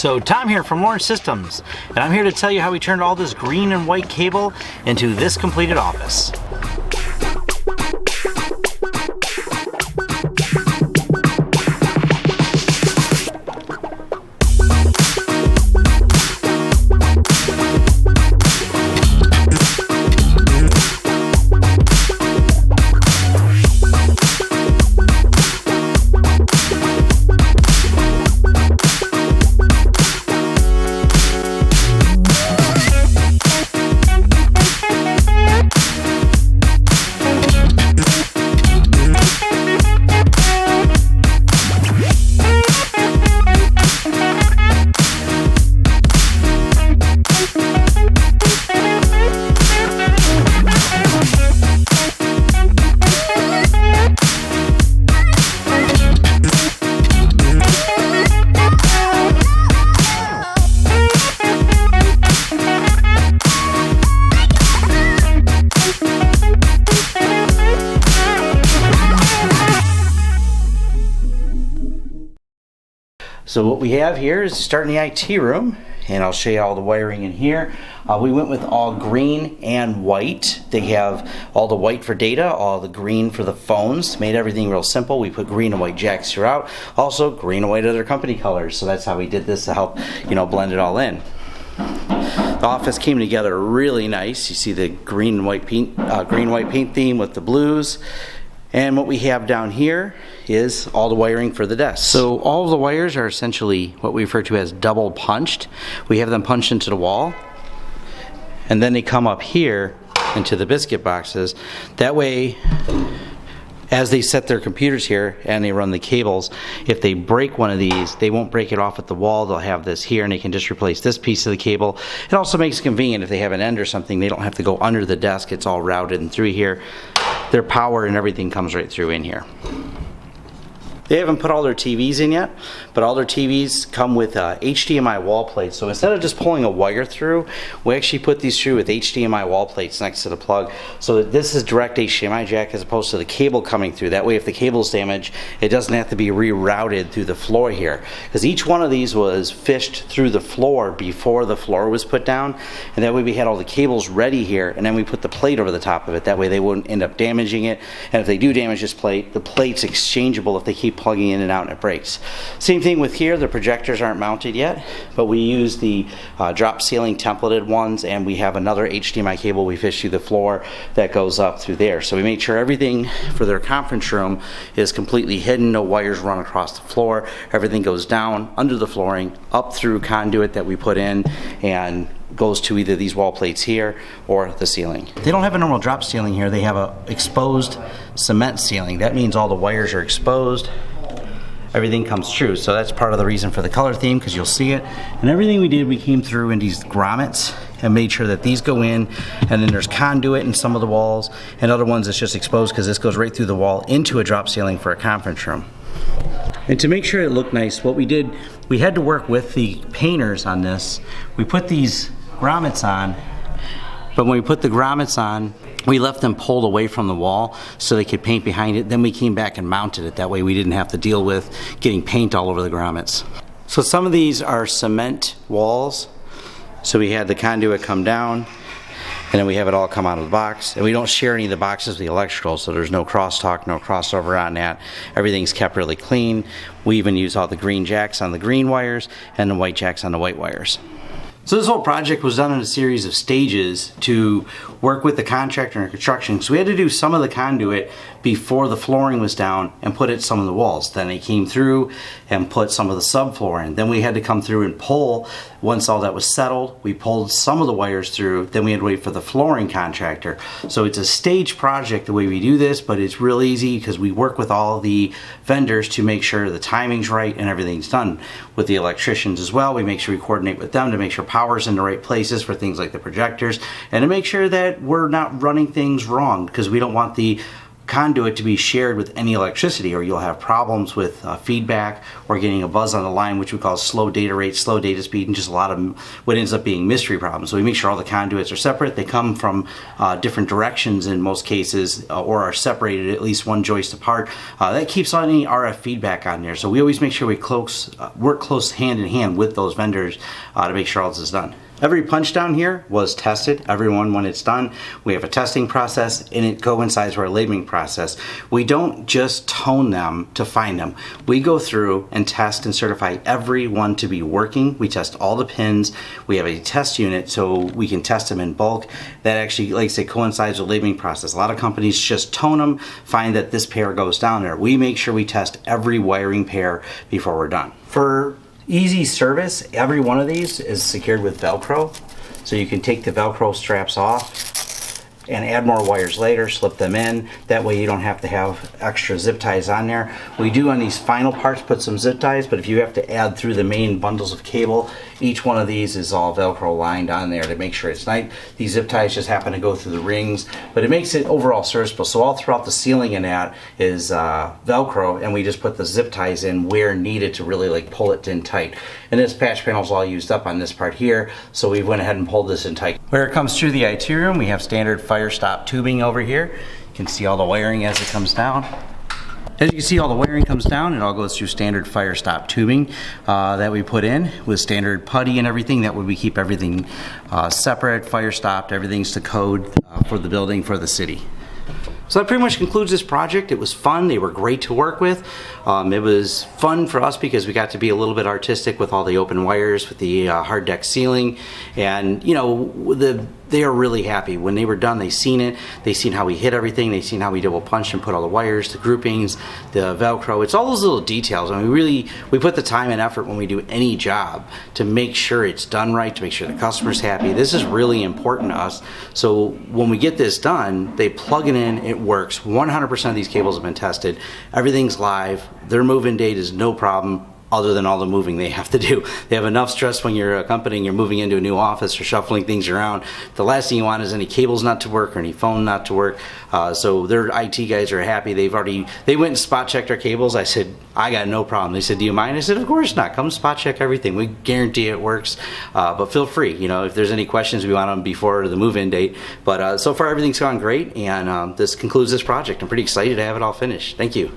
So Tom here from Lawrence Systems, and I'm here to tell you how we turned all this green and white cable into this completed office. So what we have here is starting the IT room, and I'll show you all the wiring in here. We went with all green and white. They have all the white for data, all the green for the phones. Made everything real simple. We put green and white jacks throughout. Also green and white are their company colors. So that's how we did this to help, blend it all in. The office came together really nice. You see the green and white paint theme with the blues. And what we have down here is all the wiring for the desk. So all of the wires are essentially what we refer to as double punched. We have them punched into the wall, and then they come up here into the biscuit boxes. That way, as they set their computers here and they run the cables, if they break one of these, they won't break it off at the wall. They'll have this here and they can just replace this piece of the cable. It also makes it convenient if they have an end or something, they don't have to go under the desk. It's all routed and through here. Their power and everything comes right through in here. They haven't put all their TVs in yet, but all their TVs come with HDMI wall plates. So instead of just pulling a wire through, we actually put these through with HDMI wall plates next to the plug. So that this is direct HDMI jack as opposed to the cable coming through. That way if the cable's damaged, it doesn't have to be rerouted through the floor here. Because each one of these was fished through the floor before the floor was put down. And that way we had all the cables ready here, and then we put the plate over the top of it. That way they wouldn't end up damaging it. And if they do damage this plate, the plate's exchangeable if they keep plugging in and out and it breaks. Same thing with here, the projectors aren't mounted yet, but we use the drop ceiling templated ones, and we have another HDMI cable we fish through the floor that goes up through there. So we made sure everything for their conference room is completely hidden, no wires run across the floor, everything goes down under the flooring, up through conduit that we put in, and goes to either these wall plates here or the ceiling. They don't have a normal drop ceiling here, they have a exposed cement ceiling. That means all the wires are exposed, everything comes true. So that's part of the reason for the color theme, because you'll see it. And everything we did, we came through in these grommets and made sure that these go in, and then there's conduit in some of the walls, and other ones it's just exposed because this goes right through the wall into a drop ceiling for a conference room. And to make sure it looked nice, what we did, we had to work with the painters on this. We put these grommets on, but when we put the grommets on, we left them pulled away from the wall so they could paint behind it. Then we came back and mounted it. That way we didn't have to deal with getting paint all over the grommets. So some of these are cement walls. So we had the conduit come down, and then we have it all come out of the box. And we don't share any of the boxes with the electrical, so there's no crosstalk, no crossover on that. Everything's kept really clean. We even use all the green jacks on the green wires and the white jacks on the white wires. So this whole project was done in a series of stages to work with the contractor in construction. So we had to do some of the conduit before the flooring was down and put it some of the walls. Then they came through and put some of the subfloor in. Then we had to come through and pull. Once all that was settled, we pulled some of the wires through. Then we had to wait for the flooring contractor. So it's a stage project the way we do this, but it's real easy because we work with all the vendors to make sure the timing's right and everything's done. With the electricians as well, we make sure we coordinate with them to make sure power's in the right places for things like the projectors, and to make sure that we're not running things wrong, because we don't want the conduit to be shared with any electricity, or you'll have problems with feedback or getting a buzz on the line, which we call slow data rate, slow data speed, and just a lot of what ends up being mystery problems. So we make sure all the conduits are separate. They come from different directions in most cases, or are separated at least one joist apart. That keeps any RF feedback on there. So we always make sure we work close hand in hand with those vendors to make sure all this is done. Every punch down here was tested, everyone when it's done. We have a testing process, and it coincides with our labeling process. We don't just tone them to find them. We go through and test and certify every one to be working. We test all the pins. We have a test unit so we can test them in bulk. That actually, like I say, coincides with the labeling process. A lot of companies just tone them, find that this pair goes down there. We make sure we test every wiring pair before we're done. For easy service, every one of these is secured with Velcro, so you can take the Velcro straps off and add more wires later, slip them in. That way you don't have to have extra zip ties on there. We do on these final parts put some zip ties, but if you have to add through the main bundles of cable, each one of these is all Velcro lined on there to make sure it's nice. These zip ties just happen to go through the rings, but it makes it overall serviceable. So all throughout the ceiling and that is Velcro, and we just put the zip ties in where needed to really like pull it in tight. And this patch panel is all used up on this part here, so we went ahead and pulled this in tight. Where it comes through the IT room, we have standard fire stop tubing over here. You can see all the wiring as it comes down. As you can see, all the wiring comes down. It all goes through standard fire stop tubing that we put in with standard putty and everything. That way we keep everything separate, fire stopped, everything's to code for the building, for the city. So that pretty much concludes this project. It was fun. They were great to work with. It was fun for us because we got to be a little bit artistic with all the open wires, with the hard deck ceiling, and you know, they are really happy. When they were done, they seen it. They seen how we hit everything. They seen how we double punched and put all the wires, the groupings, the Velcro. It's all those little details. I mean, we put the time and effort when we do any job to make sure it's done right, to make sure the customer's happy. This is really important to us. So when we get this done, they plug it in, it works. 100% of these cables have been tested. Everything's live. Their move-in date is no problem, other than all the moving they have to do. They have enough stress when you're a company and you're moving into a new office or shuffling things around. The last thing you want is any cables not to work or any phone not to work. So their IT guys are happy. They went and spot checked our cables. I said, I got no problem. They said, do you mind? I said, of course not. Come spot check everything. We guarantee it works. But feel free, you know, if there's any questions, we want them before the move-in date. But so far everything's gone great, and this concludes this project. I'm pretty excited to have it all finished. Thank you.